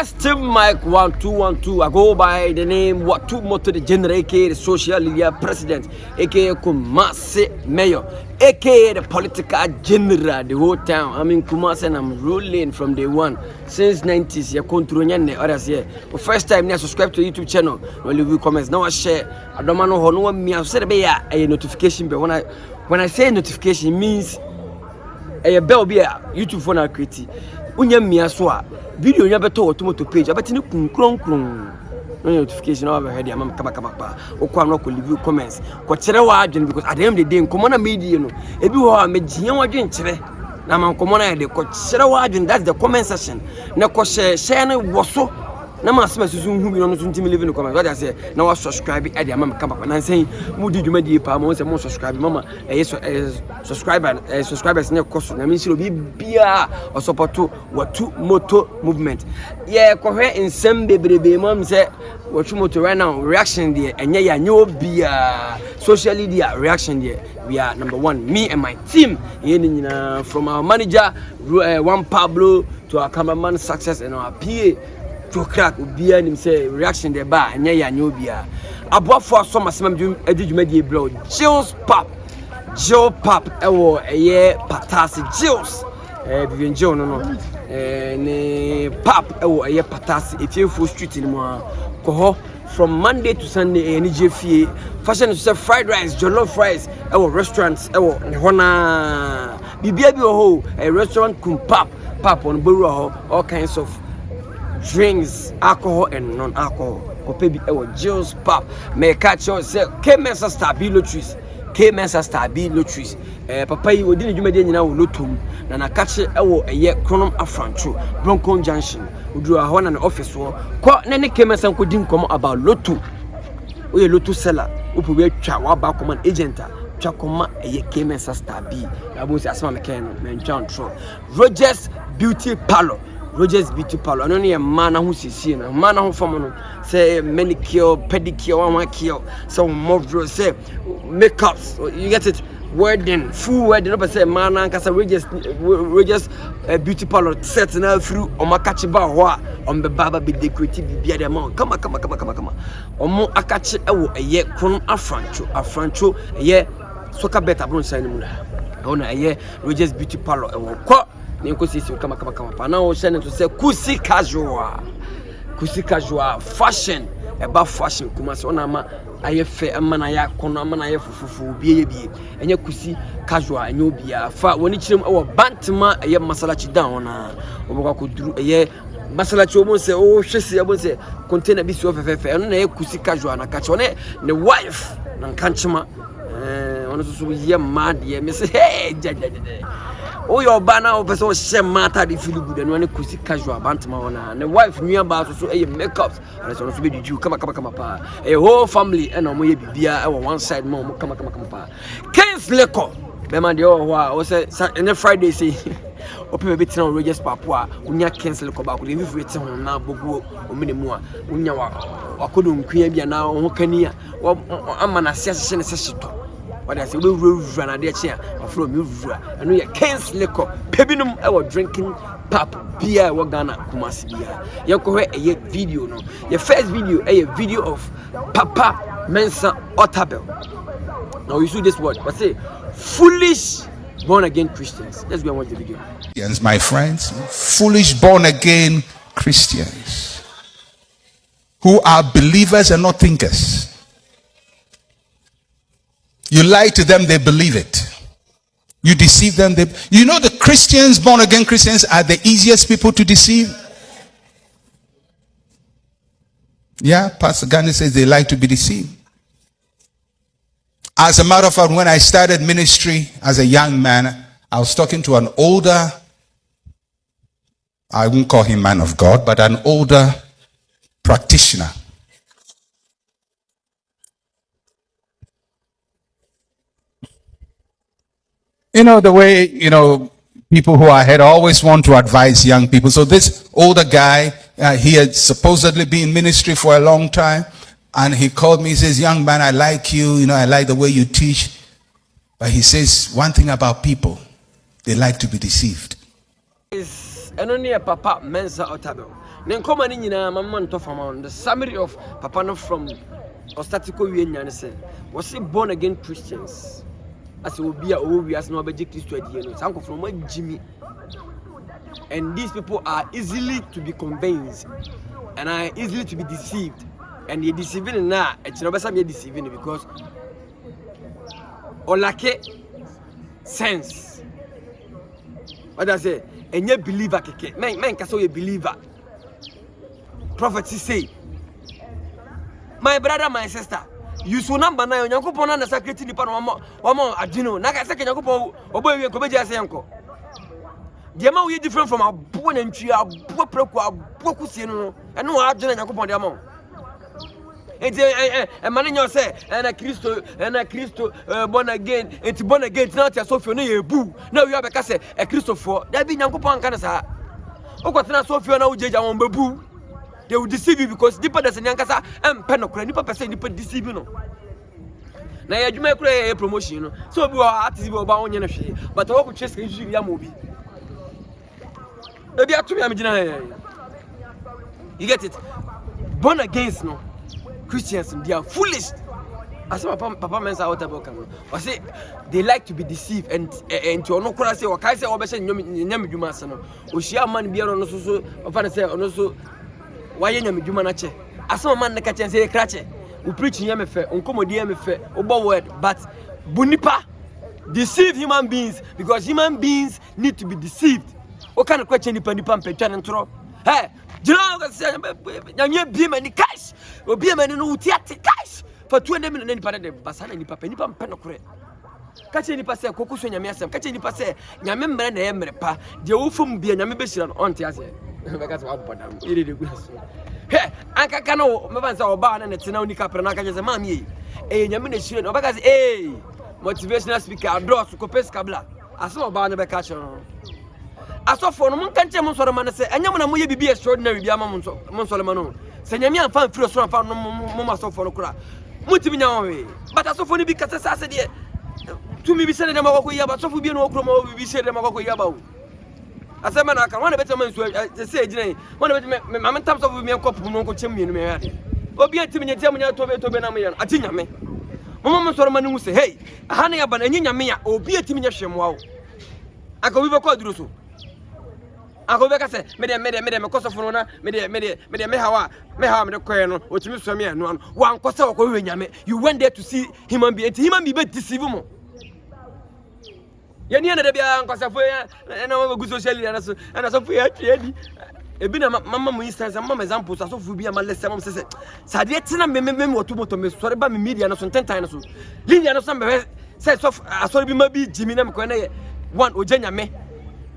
Still Mike 1212. I go by the name what two moto the general, aka the social media president, aka Kumasi mayor, aka the political general, the whole town. I'm in Kumasi and I'm ruling from day one since 90s. You control the others here. The first time I subscribe to YouTube channel, no leave comments. Now I share. I don't know how no one me. I said a notification, but when I say notification, it means a bell be a YouTube phone I create. Unya mia so a video nya beto automato page abetini kunkron no notification over head am kaba okwa no ko leave comments ko kire wa adwen because at the end of the day nkomo na media no ebi ho a megian wadwen kire na man nkomo na de ko kire wa adwen, that's the comment section na ko share na woso na masema susu hu bi no so ntimi leave no comment what I say na wa subscribe e de am kaba na say mu di dwuma die pa mo say mo subscribe mama subscribers na koso na me siro bi bia o support watu moto movement yeah ko hwe nsem bebrebe mo say watu moto right now reaction there enye ya nye obia social media reaction there. We are number one, me and my team from our manager one Pablo to our cameraman Success and our PA to crack ubia nim say reaction there ba enye ya nye obia abo for so masem adwuma die bro Jills Pop ewo eye patasi Jills Vivian Joe no ne pap ewo eye patasi Efiefo street ni mo ko from Monday to Sunday any JFA fashion is fried rice jollof rice ewo restaurants ewo hona bibia bi ho a restaurant pap on boru ho all kinds of drinks, alcohol and non-alcohol. Kopebi ewo Jills Pop. Me catch you say K-Mensa Stabilo trees. K-Mensa Stabilo trees. Papa yi odi ne dwuma de nyina wo lotum. Na na catch ewo eye Kronom Afrancho, Bronco Junction. Udru a ho na office wo. Ko na ne K-Mensa ko di nkomo about lotu. Oye lotu seller. Upo we twa wa ba command agent. Twa koma eye K-Mensa Stabi. Na bo si asema me ken me ntwa ntro. Rogers Beauty Parlor. Rogers Beauty Parlor. I don't need a man who sees a man who from say manicure, pedicure, one cure, some more say makeups. You get it? Wedding, full wedding. No, but say man and cause Rogers Beauty Parlor set now through on my catch bar on the baba be decorative be the amount. Come on. On mo akachi ewo eye Kronom Afrancho eye soka better bron sign mu. Ona eye Rogers Beauty Parlor ewo kwa Ninko sisi kama na o shane to say kusi casual fashion about fashion kuma so na ma ayefe amana ya kono amana ya fufufu bie enye kusi casual enye obia fa woni kirem e wo bantama eye masalachi down na obokwa ko duru eye masalachi omo se o hwese abo se container bi so fefefe eno na ye kusi casual na kache one ne wife na kanchema ono so ye mad ye me say hey oh your banner person share matter the feel good and when kusi casual bantama ona and the wife new about so e makeups and so be the Jew kama pa a whole family and omo ye bibia e one side mo kama pa Kings Leko be man de o say any Friday say open be tin Rogers Papua unya Kings Leko ba ko dey fi tin ho na bogu omenemu a unya wakodo nkua bia na ho kania amana siase ne sesito. What I say, we run a chair from you, and we are Kings Liquor, Pebinum, our drinking pap, beer, Wagana, Kumasi beer. You go a video, no. Your first video, a video of Papa Mensa Otabel. Now you see this word, but say, foolish born again Christians. Let's go and watch the video. Yes, my friends, foolish born again Christians who are believers and not thinkers. You lie to them, they believe it. You deceive them. You know the Christians, born again Christians, are the easiest people to deceive. Yeah, Pastor Gandhi says they like to be deceived. As a matter of fact, when I started ministry as a young man, I was talking to an older, I won't call him man of God, but an older practitioner. You know, the way, people who are ahead always want to advise young people. So this older guy, he had supposedly been in ministry for a long time. And he called me, he says, young man, I like you. I like the way you teach. But he says, one thing about people, they like to be deceived. Eno ne papa Mensa Otabel Then come on in a man to from the summary of Papa no from Ostatico Union was he born again Christians as it will be a we as no object to a uncle from what Jimmy. And these people are easily to be convinced and are easily to be deceived. And they're deceiving now. It's not better deceiving because or lack sense. What I say, and you believer, man can say a believer. Prophecy say, my brother, my sister, you so number 9, you go on a secretary department, one more, Adino, Naga second, you go, or boy, you come just uncle. The amount we different from a born and tree, a poor procusino, and no Adino, you go on the amount. And man in your say, and a Christo, born again, it's born again, not a Sophia, boo. Now you have a cassette, a Christopher, that be Yanko Pancasa. Oh, what's not Sophia now, Jay, on Babu. They will deceive you because deeper than Yankasa and Penocra, Nipper percent, you put deceive you. Now you make a promotion, so we are artists about your share, but all could chase your movie. Maybe I told me, you get it. Born against no Christians, they are foolish. As Papa men's out about I say they like to be deceived and to no say or Kaisa or Besson Yamasano, or she a man be on also, or say on also. Why you name Jumanache? As some man catch and say cratche. We preach in Yamefe, uncomedy Yamefe, obo word, but Bunipa deceive human beings because human beings need to be deceived. What kind of question you put and throw? Hey, do you know that you be many cash or be many no cash for 20 minutes and part of the Basana and Papa Nipam Penocre. Catch any pass, Cocos and Yamiasam, catch any pass, Yamember and Emepa, the Ufum be an ambition on Tiaze. Because what it is good. Hey, I can't know Mavans or Barn and it's an only capranaca as a mammy. A Yamination of Bagas, a motivational speaker, draw to Copes Cabla. I saw Barnaby Catcher. I saw for no one can't tell Monsolomon say, and Yamana will be extraordinary Monsolomon. Senyamia found first one found no more so for Okra. Mutimina, but I saw for the because I said, to me be sending them over Yaba, so for being no chromo, we said them over Yaba. As a man, I can one better man to say, one of my times of me a couple no chimney in me. Or be a timid Germany to Benamian, a tinyame. Mamma Solomon will say, hey, a honey about a Yamia, or be a timid sham wow. I go with a quadruso. I go back and say, Mede, a cost of Rona, Mede, Mehawa, the Colonel, which Miss Samia, one cost of Yame. You went there to see him and be deceivable. Yaniana de Bian Cosafoya, and our good socially, and as of we actually a bit of mamma instance and mamma examples as of we be a malestam says, Sadiatina memo to motomis, sorry by media and some 10 times. Lindia no some says of a sorry maybe Jimmy Namquane, one Ojana me,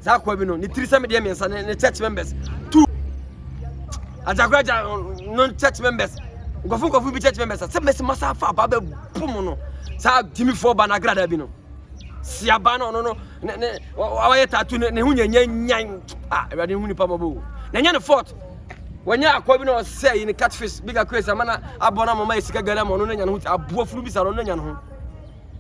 Zaquabino, the 3 Samedians and the church members, 2 as AGRAD non church members, Gofuka will be church members, some must have a Baba Pumono, Sa Gyimifo3 and AGRAD. Siabano no why tattoo ne hu nyan ready hu nipa mabo na nya ne fort when ya akwa bi no say in catfish bigger crazy mana abona mama Sika gala mo no nya no abuafuru bi sa no nya no ho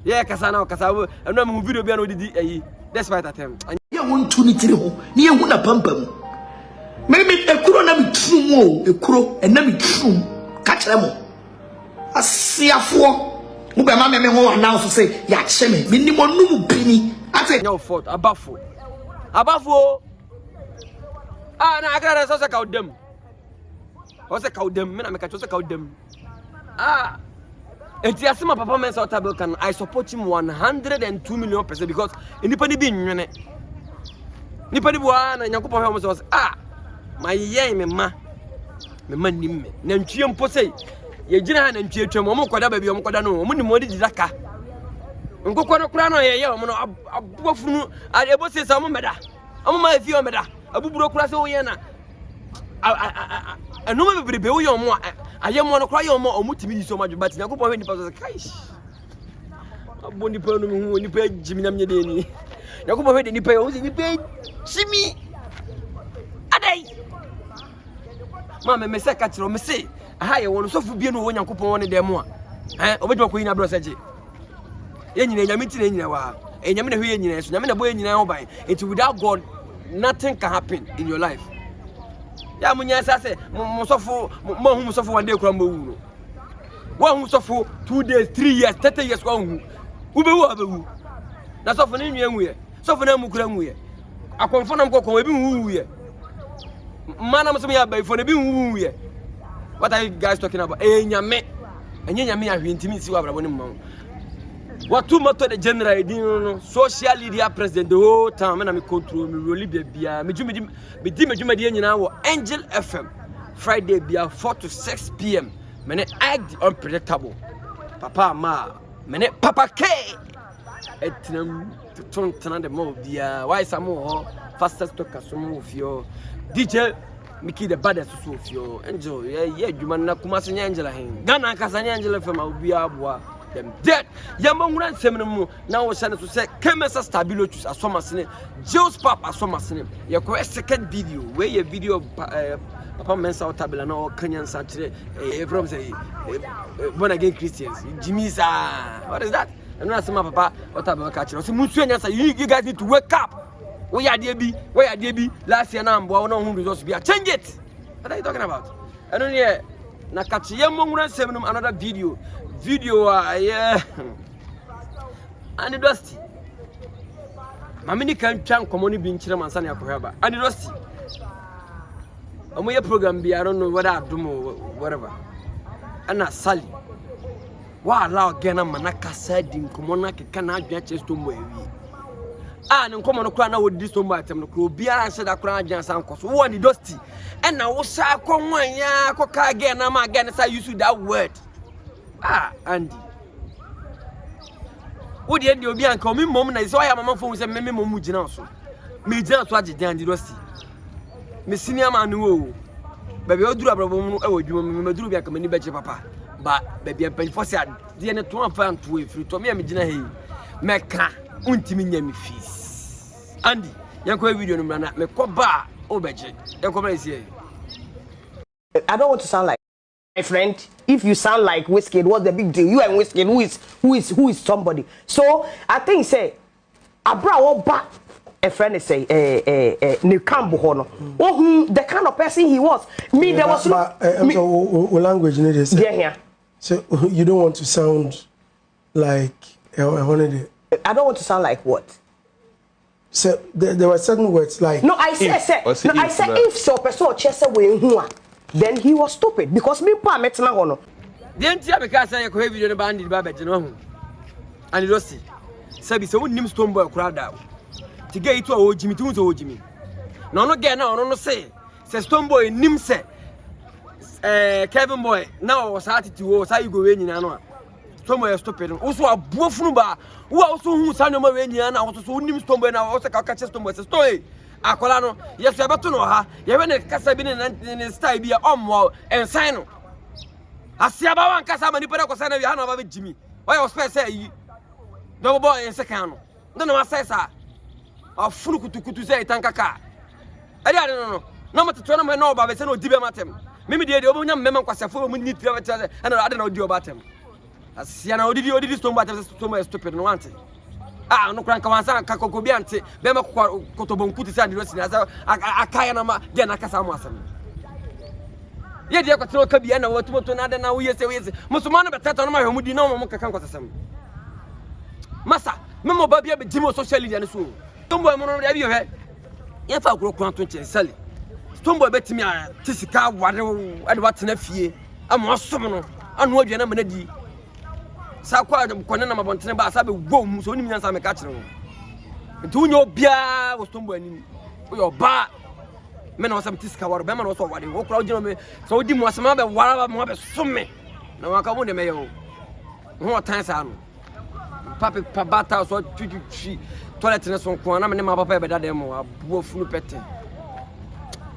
ye kasa na kasa no mu video bi na odidi ayi despite that time ya won tu ni tiri ho ni ye hu na pampam me ekuro na mi trum o ekuro na mi trum ka kire mo asiafo Mube mama me ho announce say ya cheme me ni mo num bini ate no fault abafo na AGRAD so say kaudem o say kaudem me na me ka say kaudem enti asema papa men say table can I support him 102 million percent because anybody be nwene nipa ni bua na Nyankopon he mo say my yen me ma nim me na ntwie mpo say ye gina na ntwie twem o mo koda ba bi o mo koda no o mo ni mo di daka nkokọ no kura no ye o mo no abofunu ebo se sa mo meda o mo ma fi o meda abuburo kura se wo ye na anu ma bebrebe wo ye o mo aye mo no kura ye o mo timi di so ma but Nyankopon we ni pa so kai aboni pa no hu ni pa jimina mnye de ni Nyankopon we de ni pa o ni pa chimi adai mama me se ka kiro me se aha ye won so fu bie no wo Nyankopon won dem a obedima ko yina bro seje ye nyina nyame ti na nyina wa nyame na hwe ye nyina so nyame na boye nyina ho ban it without God nothing can happen in your life ya munya say musofo mo hu musofo one day kura mo wu no wo hu musofo 2 days 3 years 30 years ko hu ubewu abewu na sofo ne nwie nwie sofo na mukura nwie akonfo na mkoko ebi hu ye mana muso ya bai fo na bi hu ye. What are you guys talking about? Nyame nyame ahwe ntimi si wa brabo ne mma. What too much the general no social media president the whole time na me control me roli bia me djumedi nyina wo Angel FM Friday bia 4 to 6 p.m. me act unpredictable papa ma me papa K etnam tontana de mo bia why samo fastest talker so mo fio DJ Miki the baddest so fio Angel yeah djuma na kuma se Angel hen Ghana kasa Angel FM obi aboa them dead yamongura nsem no mu na wo hye ne so se kemesa stabilotus asomasene Jules Pap asomasene ye ko second video where ye video papa mensa otabela na o kanyansa kire from say born again Christians Gyimifo3 what is that and na say my papa otabela ka kire so musu anyansa you guys need to wake up we are there bi last year na mbo no hu results bi change it. What are you talking about? I don't hear na kachi yamongura nsem no another video yeah and dusty mamini kan twan komoni bi nkyere mansa na yakohaba and dusty omo ye program bi I don't know whether adum or whatever ana sali wa allow gena manaka sadi nkomona keka na adwa chesto mbo ewi ne nkomo no kra na wodi stombo atem no kro biara nse da kra adwan san koso wo ni dusty and na wo sa konwan ya koka gena ma gena say use that word. Andy. What the end of the coming mom? I saw your mama phone say, Memmy Mumujina. Me just watch it, Andy Rossi. Miss Senior man, no. Baby, I'll do a problem. Oh, you may do a community better, papa. But baby, I'm paying for sad. The end of 2 pounds to if you told me I'm Gina. Mecca, untiminium fees. Andy, young video, no, me coba, oh, budget. You come here. I don't want to sound like my friend. If you sound like Whiskey, what's the big deal? You and Whiskey, who is somebody? So I think say Abra back a friend is say Nikambo Hono. Oh, the kind of person he was. Me, there was language needed. Yeah, yeah. So you don't want to sound like I don't want to sound like what? So there were certain words like no, I said if so person or chese we who then he was stupid because me pa metna hono. The entire because say ko video no bandi ba be no ho. And you see. Sabi so wonnim stone boy kura da. Tige itu o Gyimi tu so o Gyimi. Na no get na no say stone boy nim say Kevin boy na o sa attitude o sa you go we nyina no a. Stone boy stupid. O so abuofunu ba. Wo a so hu sa no ma we nyina na o so wonnim stone boy na o say ka ka stone boy say stone akola no yeso abeto no ha ye we ne kasa bi ne style bi omwo ensan no asia ba wan kasa mani pere ko sa na wi ha no ba Gyimi why was space say yi double boy en second no no asesa afunu kutukutu say tankaka ade ade no no matoto na no ba be say no dibe matem mimi de obonya mmema kwasafo mu ni tira be na ade na odi obatem asia na odi stone batem stone stupid no want no kran kawansa kakoko bi ante be ma kotobonku ti sande rosi na akaya na ma de na kasa mu asem ye de kwatro ka bi na watumoto na de na wo yese musulman no betata no ma hwemu di na mo kakan kwasasem masa memo ba bia be Gyimi social media ne so tombo mo no de bi hwe ye fa kro kwan to chensali tombo betimi a tisika ware ade watena fie ama osom no anu adua na manadi sakwa kone na mabontene ba sabe gom so onim nyansa me ka kire wo nti unyo bia wo stombo anim wo ba me na wasam tiska waro be ma na so wade wo kura ogino me so odi mu asema be wara ba mo be some na waka mo de me ye ho tan sa no papi pabata so twitwi toilet ne so ko na me ne ma papa be dade mo abuo funu pete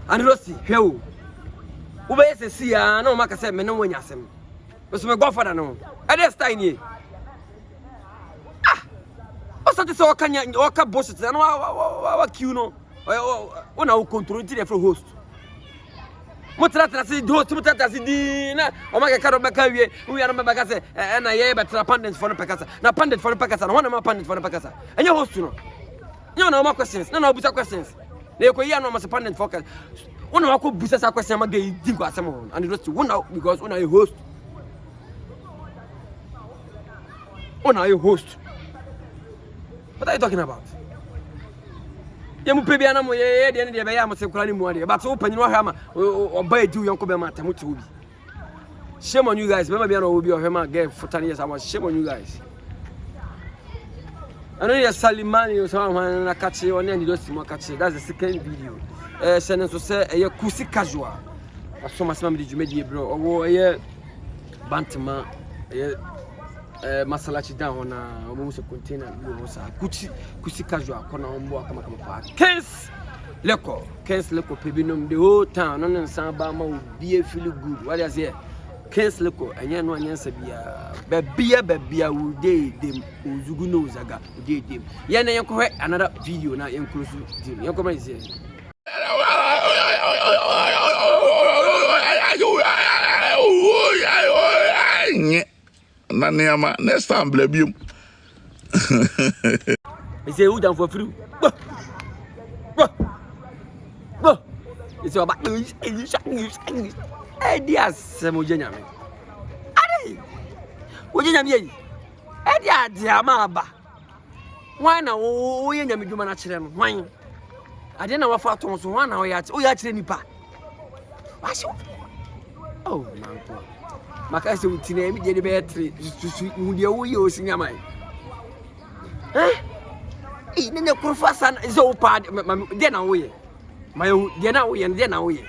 ani rosi hwewo wo be yese sia na o maka se me ne wanya asem so me godfather no ade style ni osati so wakanya waka boss na wa queue no ona o control ti for host mutratra si host mutratra si di na o maka karo baka wie we are no baka se na ye betra pandit for no pekasa na pandit for no pekasa na wana ma pandit for no pekasa enye host no nyo na o ma questions na obusa questions na ekoyi na o ma pandit for One of our business question again, think what someone and it's one out because when I host. When are you host? What are you talking about? You must be an ammo, the end of the day, I must say, but open your hammer or buy two young Kobe. Shame on you guys. Remember, I will be a hammer again for 10 years. I was shame on you guys. I know you're Salimani or someone I catch you on any of those catch. That's the second video. Sentence to say a kusi casual. So much money did you make, bro? Or a bantama. Masalachi down on almost a container. Kusi casual, corner on board, come apart. Kens Leco, Pebinum, the whole town, on and Sambama will be a feel good. What is here? Kens Leco, and yan one answer be a would day them, Uzuguno Zaga, did them. Yan and correct another video now inclusive. Your comment is here. Next time, blame you. He say, who down for free? It's about ideas, Samujana. Ade, would you name Adiamaba? Why now? Oh, you name you management. Why? I didn't know what for to 1 hour yet. Oh, you train me pa. Oh, man. Makasi utine mi je de betri mu de wo ye osinya mai ne ne kurfa san zo pa de na wo ye mai de na wo ye de na wo ye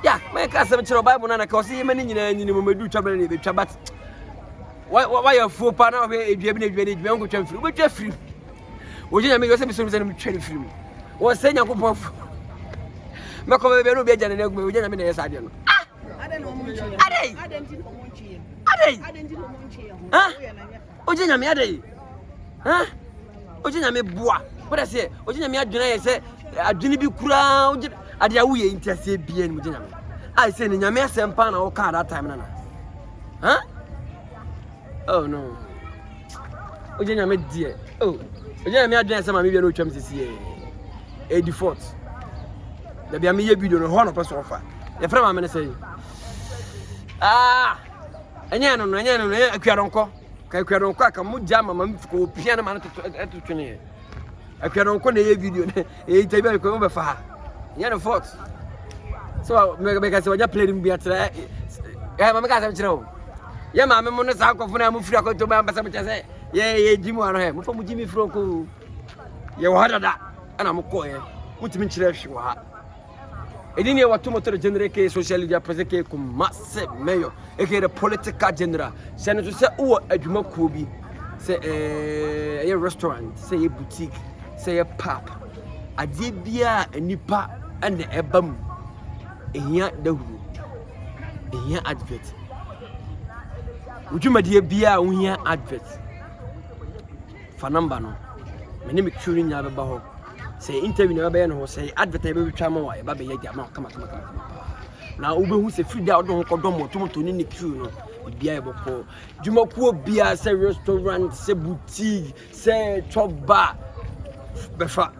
ya mai ka se chiro bible na ka o se yema ni nyina nyini mo medu twa bele be twa bat wa ya fo pa na be edua bi na edua de edua ngo twa firi wo twa firi wo je na me yo se bi so mi se no twa firi wo se nya ko po me ko be no be jana na wo je na me na yesa de no Oje nyame adai. Ha? Oje nyame boa. What I say? Oje nyame adwena ye say adwene bi kura oje ade awo ye intase bia ni oje nyame. I say ni nyame asempa na wo ka that time na. Huh? Oh no. Oje nyame die. Oh. Oje nyame adwena say ma me bia no twam sisi ye. A default. Da bia me ye video no ho no person ofa. Ye frama ma me say anya no akwaronko ka akwaronko aka mujja mama mfiko opia na ma to twene akwaronko na ye video na e tabi ko be fa nya no fault so me ka se wanya play mu biatra mama ka se chiro ye mama mo no sa akofo na mu firi akoto ba mbasa mo chese ye jimu ano he mo fa mu Gyimifo3 ko ye wo hadada ana mo ko ye mutimi chire hwe ha edini watu motor general ke social media present ke massive mayor e ke the political general sene to say o adwuma ko bi say a restaurant say a boutique say a pub ade bia anipa and ebam ehia dahuru ehia advert udwuma de bia ohia advert fa number no me me kwuri nya beba ho say interview na be no say advertise be twa ma wa e ba be ya ma kama na ubehu se free da do ko do motomoto ni queue no bia e boko dwumakuo bia say restaurant say boutique say chop bar be fa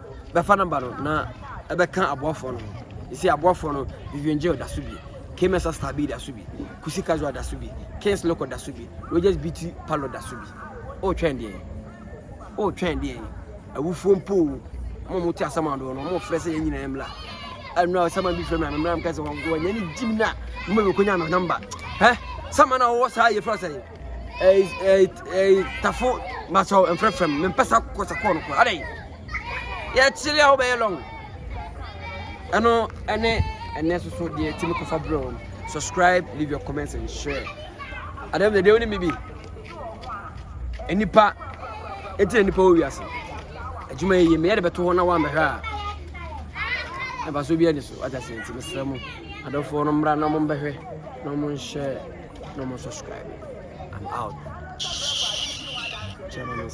number no na e be kan aboafo no you see aboafo no vivienje da subi kemesa stabi da subi kusi casual da subi kens local da subi rogers beauty palo da subi o trend e awufo mpo mo ti asama do no mo frese yen nyina emla anu asama bi frame na memra am kase won go nyani jim na mo be konya no number sama na wo sa ye frase tafo ma so enfrefrem me pesa ko sa ko no ko adai ya chile ho be long ano ene so de timi ko fa bro subscribe, leave your comments and share at the end of the day only maybe enipa we ase adwuma ye me yede beto ho na wa mbehwa e ba so bia ni so aja se nti mesramo adofo no mra na mo mbehwe no mo share no mo subscribe. I'm out. Channel